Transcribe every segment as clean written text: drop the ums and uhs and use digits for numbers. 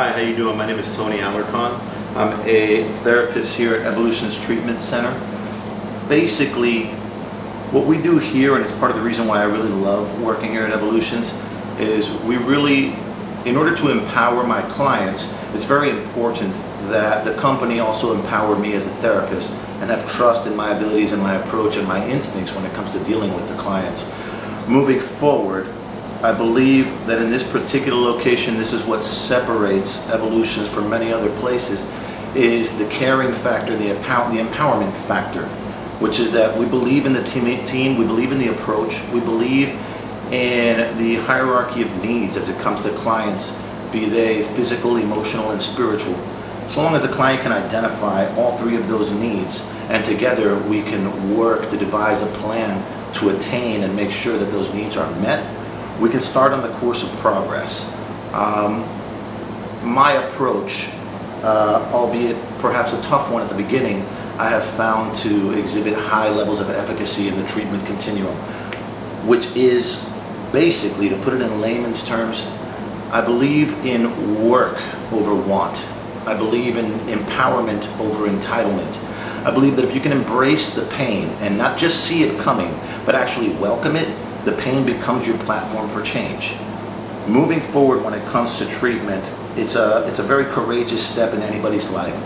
Hi, how you doing? My name is Tony Alarcon. I'm a therapist here at Evolution's Treatment Center. Basically, what we do here, and it's part of the reason why I really love working here at Evolution's, is we really, in order to empower my clients, it's very important that the company also empower me as a therapist and have trust in my abilities and my approach and my instincts when it comes to dealing with the clients. Moving forward, I believe that in this particular location, this is what separates Evolutions from many other places, is the caring factor, the empowerment factor, which is that we believe in the team, we believe in the approach, we believe in the hierarchy of needs as it comes to clients, be they physical, emotional, and spiritual. So long as the client can identify all three of those needs, and together we can work to devise a plan to attain and make sure that those needs are met, we can start on the course of progress. My approach, albeit perhaps a tough one at the beginning, I have found to exhibit high levels of efficacy in the treatment continuum, which is basically, to put it in layman's terms, I believe in work over want. I believe in empowerment over entitlement. I believe that if you can embrace the pain and not just see it coming, but actually welcome it, the pain becomes your platform for change. Moving forward when it comes to treatment, it's a very courageous step in anybody's life.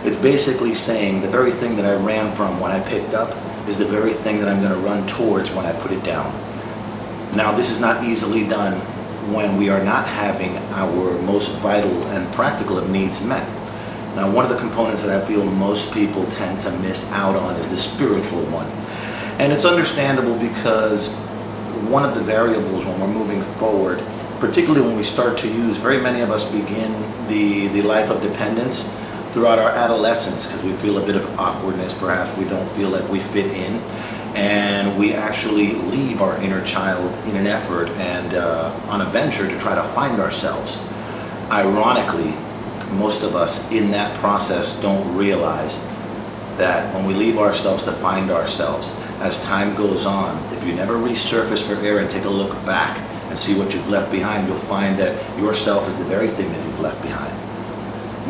It's basically saying the very thing that I ran from when I picked up is the very thing that I'm going to run towards when I put it down. Now, this is not easily done when we are not having our most vital and practical of needs met. Now, one of the components that I feel most people tend to miss out on is the spiritual one. And it's understandable because one of the variables when we're moving forward, particularly when we start to use, very many of us begin the life of dependence throughout our adolescence because we feel a bit of awkwardness, perhaps we don't feel like we fit in, and we actually leave our inner child in an effort and on a venture to try to find ourselves. Ironically, most of us in that process don't realize that when we leave ourselves to find ourselves, as time goes on, if you never resurface for air and take a look back and see what you've left behind, you'll find that yourself is the very thing that you've left behind.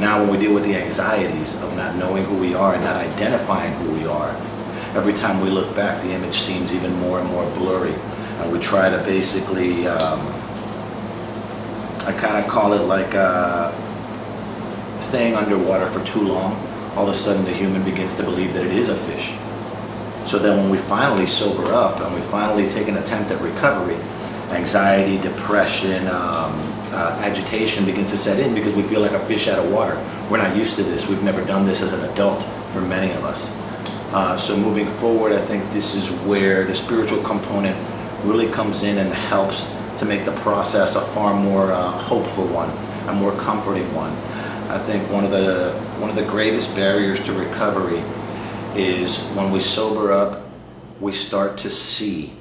Now, when we deal with the anxieties of not knowing who we are and not identifying who we are, every time we look back, the image seems even more and more blurry. And we try to basically, I kind of call it like staying underwater for too long. All of a sudden, the human begins to believe that it is a fish. So then when we finally sober up and we finally take an attempt at recovery, anxiety, depression, agitation begins to set in because we feel like a fish out of water. We're not used to this. We've never done this as an adult for many of us. So moving forward, I think this is where the spiritual component really comes in and helps to make the process a far more hopeful one, a more comforting one. I think one of the greatest barriers to recovery is when we sober up, we start to see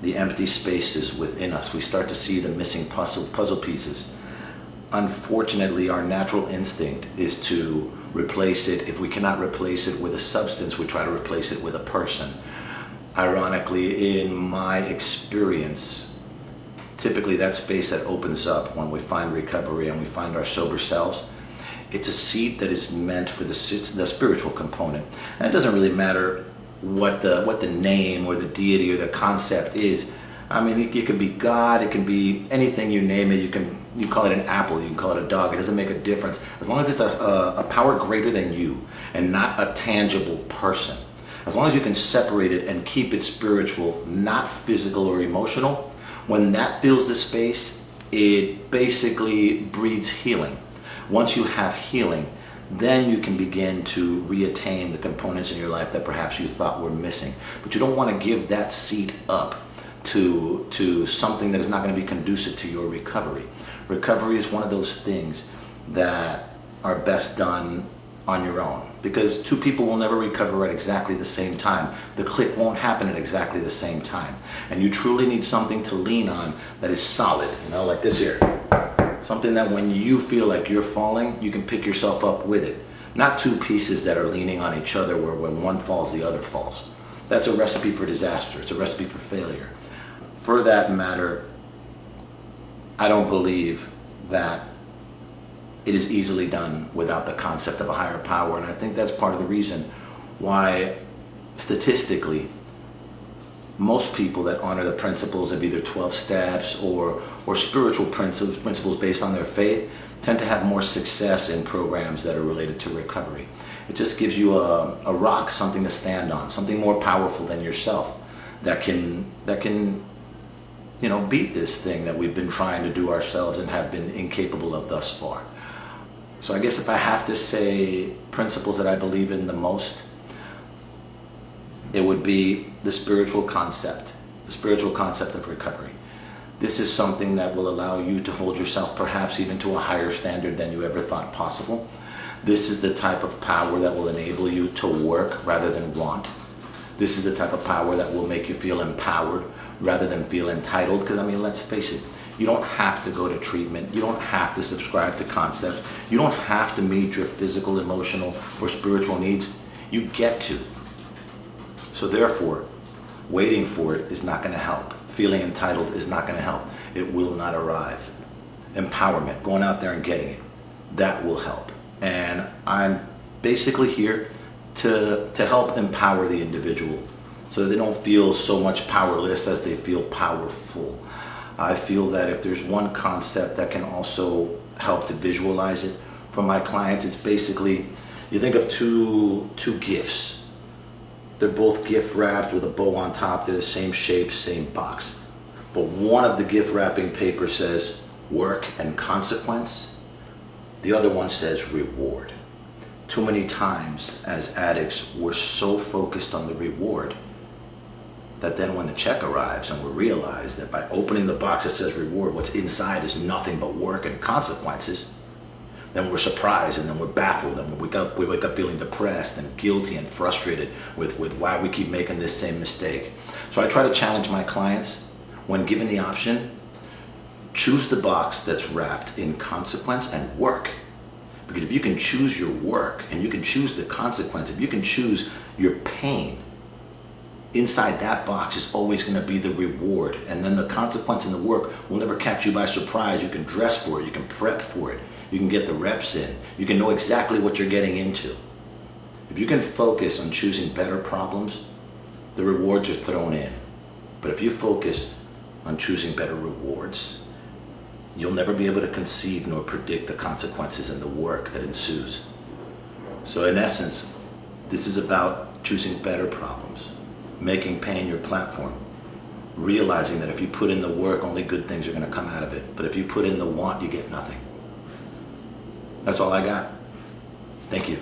the empty spaces within us. We start to see the missing puzzle pieces. Unfortunately, our natural instinct is to replace it. If we cannot replace it with a substance, we try to replace it with a person. Ironically, in my experience, typically that space that opens up when we find recovery and we find our sober selves, it's a seat that is meant for the spiritual component. And it doesn't really matter what the name or the deity or the concept is. I mean, it can be God, it can be anything, you name it. You call it an apple, you can call it a dog. It doesn't make a difference. As long as it's a power greater than you and not a tangible person. As long as you can separate it and keep it spiritual, not physical or emotional, when that fills the space, it basically breeds healing. Once you have healing, then you can begin to reattain the components in your life that perhaps you thought were missing. But you don't want to give that seat up to something that is not going to be conducive to your recovery. Recovery is one of those things that are best done on your own, because two people will never recover at exactly the same time. The click won't happen at exactly the same time. And you truly need something to lean on that is solid, like this here. Something that when you feel like you're falling, you can pick yourself up with it. Not two pieces that are leaning on each other where when one falls, the other falls. That's a recipe for disaster. It's a recipe for failure. For that matter, I don't believe that it is easily done without the concept of a higher power. And I think that's part of the reason why, statistically, most people that honor the principles of either 12 steps or spiritual principles based on their faith tend to have more success in programs that are related to recovery. It just gives you a rock, something to stand on, something more powerful than yourself that can beat this thing that we've been trying to do ourselves and have been incapable of thus far. So I guess if I have to say principles that I believe in the most, it would be the spiritual concept of recovery. This is something that will allow you to hold yourself perhaps even to a higher standard than you ever thought possible. This is the type of power that will enable you to work rather than want. This is the type of power that will make you feel empowered rather than feel entitled. Because, let's face it, you don't have to go to treatment. You don't have to subscribe to concepts. You don't have to meet your physical, emotional, or spiritual needs. You get to. So therefore, waiting for it is not going to help. Feeling entitled is not going to help. It will not arrive. Empowerment, going out there and getting it, that will help. And I'm basically here to help empower the individual so that they don't feel so much powerless as they feel powerful. I feel that if there's one concept that can also help to visualize it for my clients, it's basically, you think of two gifts. They're both gift wrapped with a bow on top. They're the same shape, same box. But one of the gift wrapping paper says work and consequence. The other one says reward. Too many times as addicts, we're so focused on the reward that then when the check arrives and we realize that by opening the box that says reward, what's inside is nothing but work and consequences, then we're surprised and then we're baffled and we wake up feeling depressed and guilty and frustrated with why we keep making this same mistake. So I try to challenge my clients, when given the option, choose the box that's wrapped in consequence and work. Because if you can choose your work and you can choose the consequence, if you can choose your pain, inside that box is always going to be the reward. And then the consequence and the work will never catch you by surprise. You can dress for it, you can prep for it, you can get the reps in, you can know exactly what you're getting into. If you can focus on choosing better problems, the rewards are thrown in. But if you focus on choosing better rewards, you'll never be able to conceive nor predict the consequences and the work that ensues. So in essence, this is about choosing better problems, making pain your platform, realizing that if you put in the work, only good things are going to come out of it. But if you put in the want, you get nothing. That's all I got. Thank you.